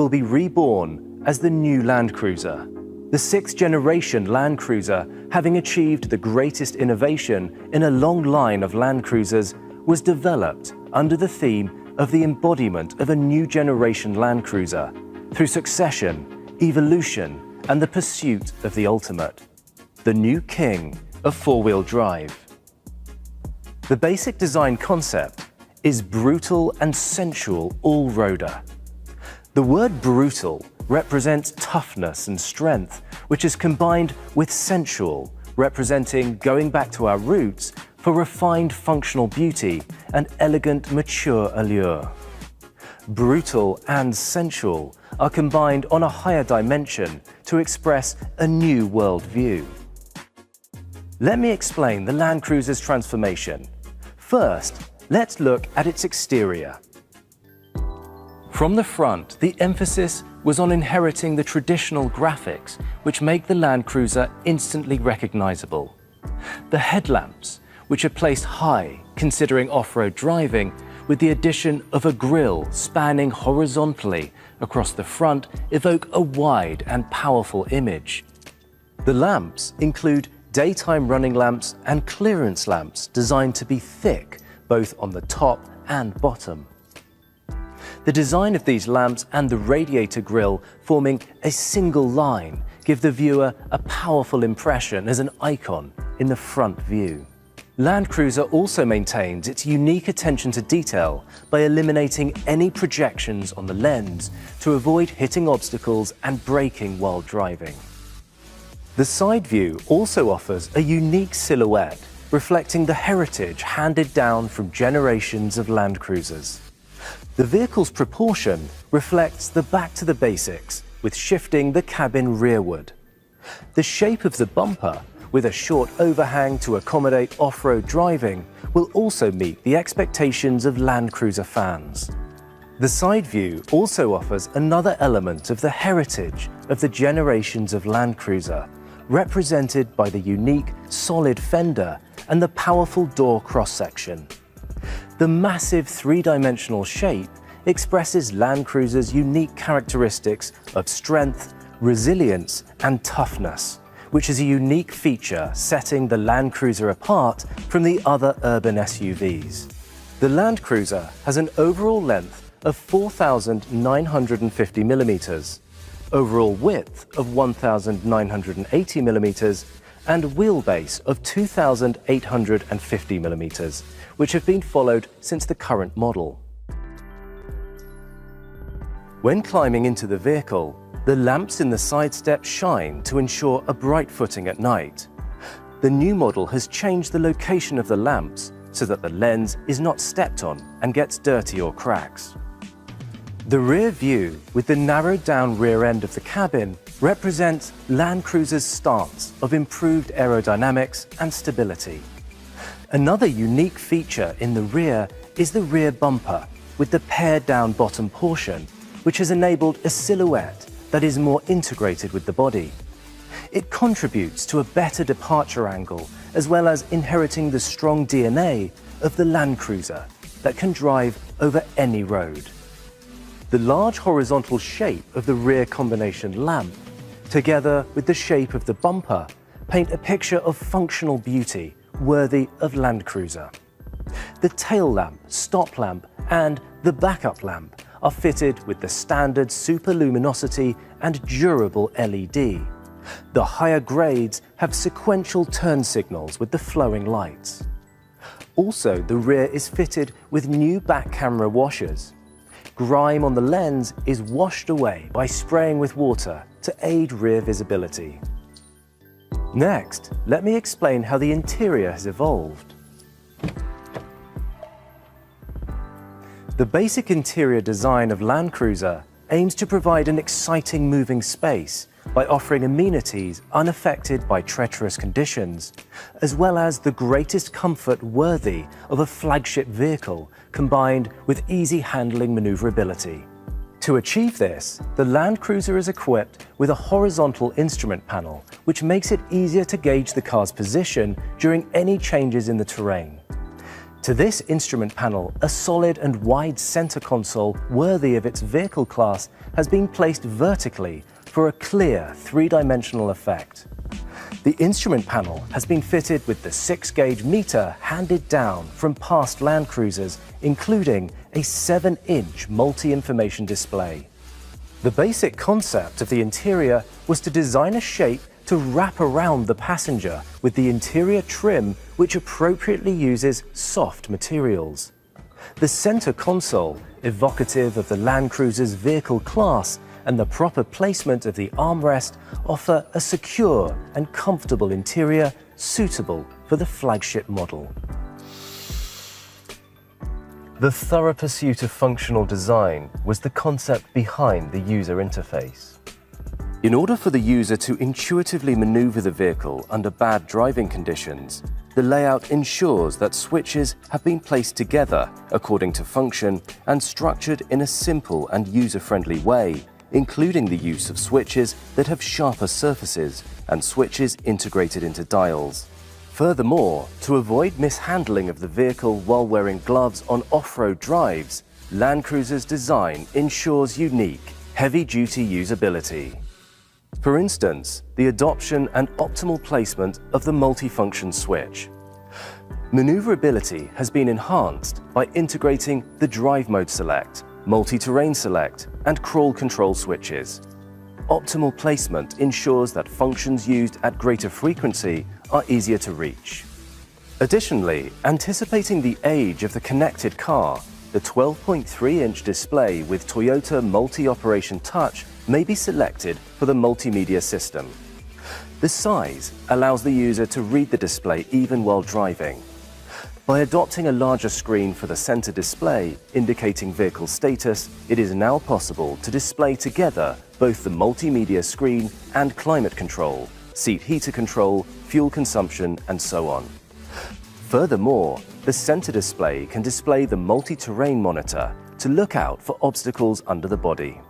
will be reborn as the new Land Cruiser. The sixth-generation Land Cruiser, having achieved the greatest innovation in a long line of Land Cruisers, was developed under the theme of the embodiment of a new generation Land Cruiser through succession, evolution, and the pursuit of the ultimate, the new king of four-wheel drive. The basic design concept is brutal and sensual all-roader. The word brutal represents toughness and strength, which is combined with sensual, representing going back to our roots for refined functional beauty and elegant mature allure. Brutal and sensual are combined on a higher dimension to express a new worldview. Let me explain the Land Cruiser's transformation. First, let's look at its exterior. From the front, the emphasis was on inheriting the traditional graphics which make the Land Cruiser instantly recognizable. The headlamps, which are placed high considering off-road driving, with the addition of a grille spanning horizontally across the front, evoke a wide and powerful image. The lamps include daytime running lamps and clearance lamps designed to be thick, both on the top and bottom. The design of these lamps and the radiator grille forming a single line give the viewer a powerful impression as an icon in the front view. Land Cruiser also maintains its unique attention to detail by eliminating any projections on the lens to avoid hitting obstacles and braking while driving. The side view also offers a unique silhouette, reflecting the heritage handed down from generations of Land Cruisers. The vehicle's proportion reflects the back to the basics, with shifting the cabin rearward. The shape of the bumper, with a short overhang to accommodate off-road driving, will also meet the expectations of Land Cruiser fans. The side view also offers another element of the heritage of the generations of Land Cruiser, represented by the unique solid fender and the powerful door cross-section. The massive three-dimensional shape expresses Land Cruiser's unique characteristics of strength, resilience, and toughness, which is a unique feature setting the Land Cruiser apart from the other urban SUVs. The Land Cruiser has an overall length of 4,950 millimeters, overall width of 1,980 millimeters, and wheelbase of 2,850 millimeters, which have been followed since the current model. When climbing into the vehicle, the lamps in the side steps shine to ensure a bright footing at night. The new model has changed the location of the lamps so that the lens is not stepped on and gets dirty or cracks. The rear view, with the narrowed down rear end of the cabin, represents Land Cruiser's stance of improved aerodynamics and stability. Another unique feature in the rear is the rear bumper, with the pared down bottom portion, which has enabled a silhouette that is more integrated with the body. It contributes to a better departure angle, as well as inheriting the strong DNA of the Land Cruiser that can drive over any road. The large horizontal shape of the rear combination lamp, together with the shape of the bumper, paint a picture of functional beauty worthy of Land Cruiser. The tail lamp, stop lamp, and the backup lamp are fitted with the standard superluminosity and durable LED. The higher grades have sequential turn signals with the flowing lights. Also, the rear is fitted with new back camera washers. Grime on the lens is washed away by spraying with water to aid rear visibility. Next, let me explain how the interior has evolved. The basic interior design of Land Cruiser aims to provide an exciting moving space by offering amenities unaffected by treacherous conditions, as well as the greatest comfort worthy of a flagship vehicle combined with easy handling maneuverability. To achieve this, the Land Cruiser is equipped with a horizontal instrument panel, which makes it easier to gauge the car's position during any changes in the terrain. To this instrument panel, a solid and wide center console worthy of its vehicle class has been placed vertically for a clear three-dimensional effect. The instrument panel has been fitted with the 6-gauge meter handed down from past Land Cruisers, including a 7-inch multi-information display. The basic concept of the interior was to design a shape to wrap around the passenger with the interior trim which appropriately uses soft materials. The center console, evocative of the Land Cruiser's vehicle class, and the proper placement of the armrest offer a secure and comfortable interior suitable for the flagship model. The thorough pursuit of functional design was the concept behind the user interface. In order for the user to intuitively maneuver the vehicle under bad driving conditions, the layout ensures that switches have been placed together according to function and structured in a simple and user-friendly way, including the use of switches that have sharper surfaces and switches integrated into dials. Furthermore, to avoid mishandling of the vehicle while wearing gloves on off-road drives, Land Cruiser's design ensures unique, heavy-duty usability. For instance, the adoption and optimal placement of the multifunction switch. Maneuverability has been enhanced by integrating the Drive Mode Select, Multi-Terrain Select, and Crawl Control switches. Optimal placement ensures that functions used at greater frequency are easier to reach. Additionally, anticipating the age of the connected car, the 12.3-inch display with Toyota Multi-Operation Touch may be selected for the multimedia system. The size allows the user to read the display even while driving. By adopting a larger screen for the center display, indicating vehicle status, it is now possible to display together both the multimedia screen and climate control, seat heater control, fuel consumption, and so on. Furthermore, the center display can display the multi-terrain monitor to look out for obstacles under the body.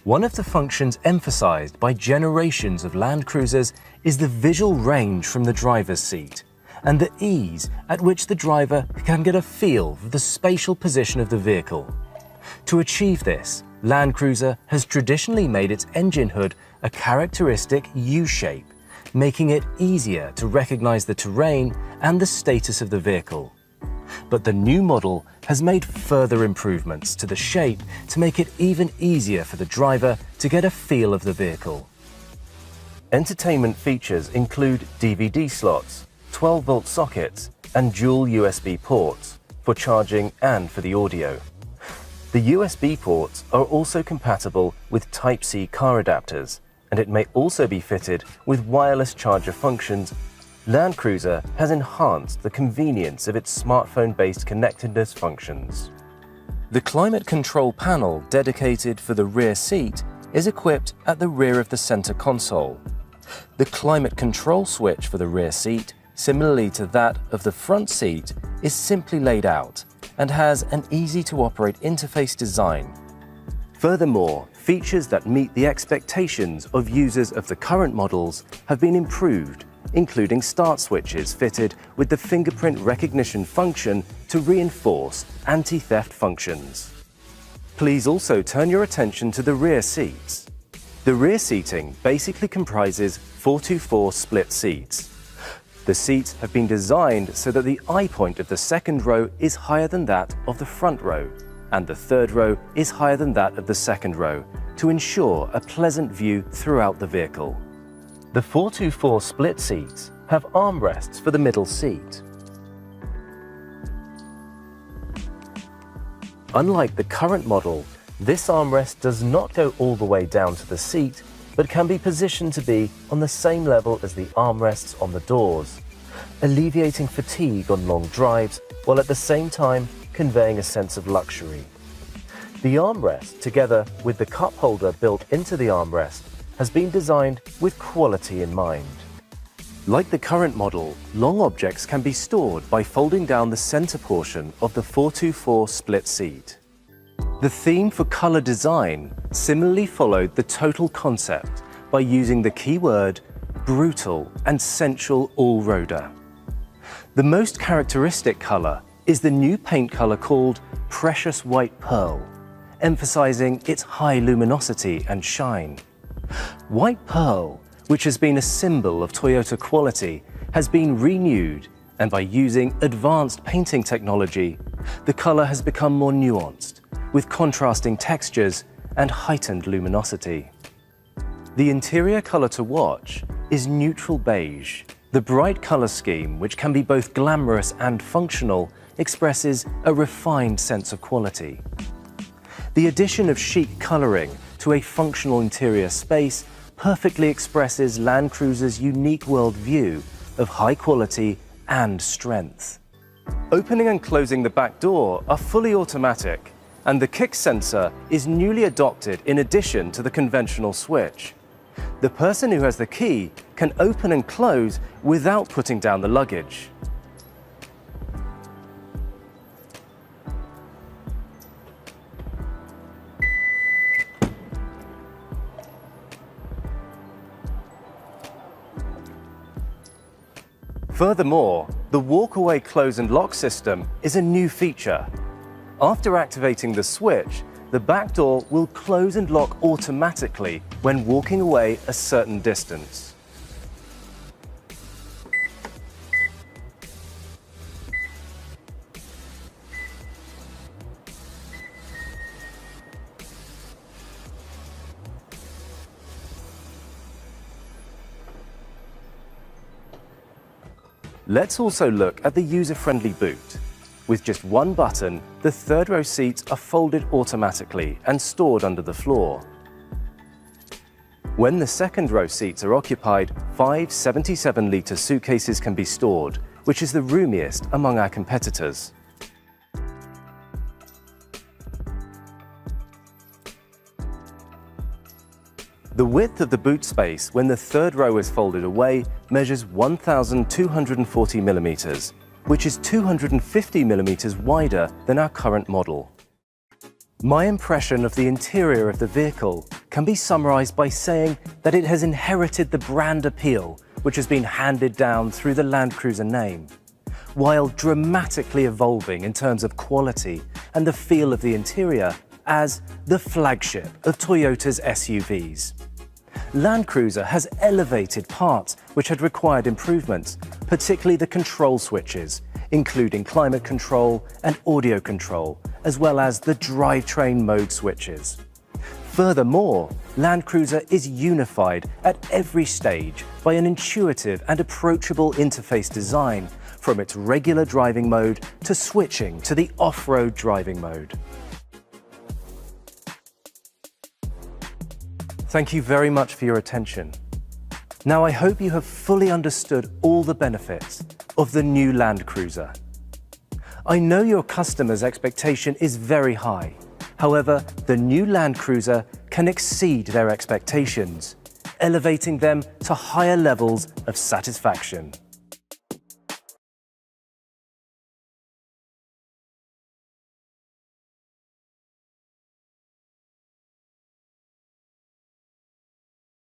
One of the functions emphasized by generations of Land Cruisers is the visual range from the driver's seat, and the ease at which the driver can get a feel for the spatial position of the vehicle. To achieve this, Land Cruiser has traditionally made its engine hood a characteristic U-shape, making it easier to recognize the terrain and the status of the vehicle. But the new model has made further improvements to the shape to make it even easier for the driver to get a feel of the vehicle. Entertainment features include DVD slots, 12-volt sockets, and dual USB ports for charging and for the audio. The USB ports are also compatible with Type-C car adapters, and it may also be fitted with wireless charger functions. Land Cruiser has enhanced the convenience of its smartphone-based connectedness functions. The climate control panel dedicated for the rear seat is equipped at the rear of the center console. The climate control switch for the rear seat, similarly to that of the front seat, is simply laid out and has an easy-to-operate interface design. Furthermore, features that meet the expectations of users of the current models have been improved, including start switches fitted with the fingerprint recognition function to reinforce anti-theft functions. Please also turn your attention to the rear seats. The rear seating basically comprises 4-4 split seats. The seats have been designed so that the eye point of the second row is higher than that of the front row, and the third row is higher than that of the second row, to ensure a pleasant view throughout the vehicle. The 4-4 split seats have armrests for the middle seat. Unlike the current model, this armrest does not go all the way down to the seat, but can be positioned to be on the same level as the armrests on the doors, alleviating fatigue on long drives while at the same time conveying a sense of luxury. The armrest, together with the cup holder built into the armrest, has been designed with quality in mind. Like the current model, long objects can be stored by folding down the center portion of the 4-4 split seat. The theme for color design similarly followed the total concept by using the keyword brutal and sensual all-roader. The most characteristic color is the new paint color called Precious White Pearl, emphasizing its high luminosity and shine. White Pearl, which has been a symbol of Toyota quality, has been renewed, and by using advanced painting technology, the color has become more nuanced, with contrasting textures and heightened luminosity. The interior color to watch is neutral beige. The bright color scheme, which can be both glamorous and functional, expresses a refined sense of quality. The addition of chic coloring to a functional interior space perfectly expresses Land Cruiser's unique worldview of high quality and strength. Opening and closing the back door are fully automatic, and the kick sensor is newly adopted in addition to the conventional switch. The person who has the key can open and close without putting down the luggage. Furthermore, the walk-away close and lock system is a new feature. After activating the switch, the back door will close and lock automatically when walking away a certain distance. Let's also look at the user-friendly boot. With just one button, the third row seats are folded automatically and stored under the floor. When the second row seats are occupied, 5 77-litre suitcases can be stored, which is the roomiest among our competitors. The width of the boot space when the third row is folded away measures 1,240 millimeters, which is 250 millimeters wider than our current model. My impression of the interior of the vehicle can be summarized by saying that it has inherited the brand appeal which has been handed down through the Land Cruiser name, while dramatically evolving in terms of quality and the feel of the interior as the flagship of Toyota's SUVs. Land Cruiser has elevated parts which had required improvements, particularly the control switches, including climate control and audio control, as well as the drivetrain mode switches. Furthermore, Land Cruiser is unified at every stage by an intuitive and approachable interface design, from its regular driving mode to switching to the off-road driving mode. Thank you very much for your attention. Now I hope you have fully understood all the benefits of the new Land Cruiser. I know your customers' expectation is very high. However, the new Land Cruiser can exceed their expectations, elevating them to higher levels of satisfaction.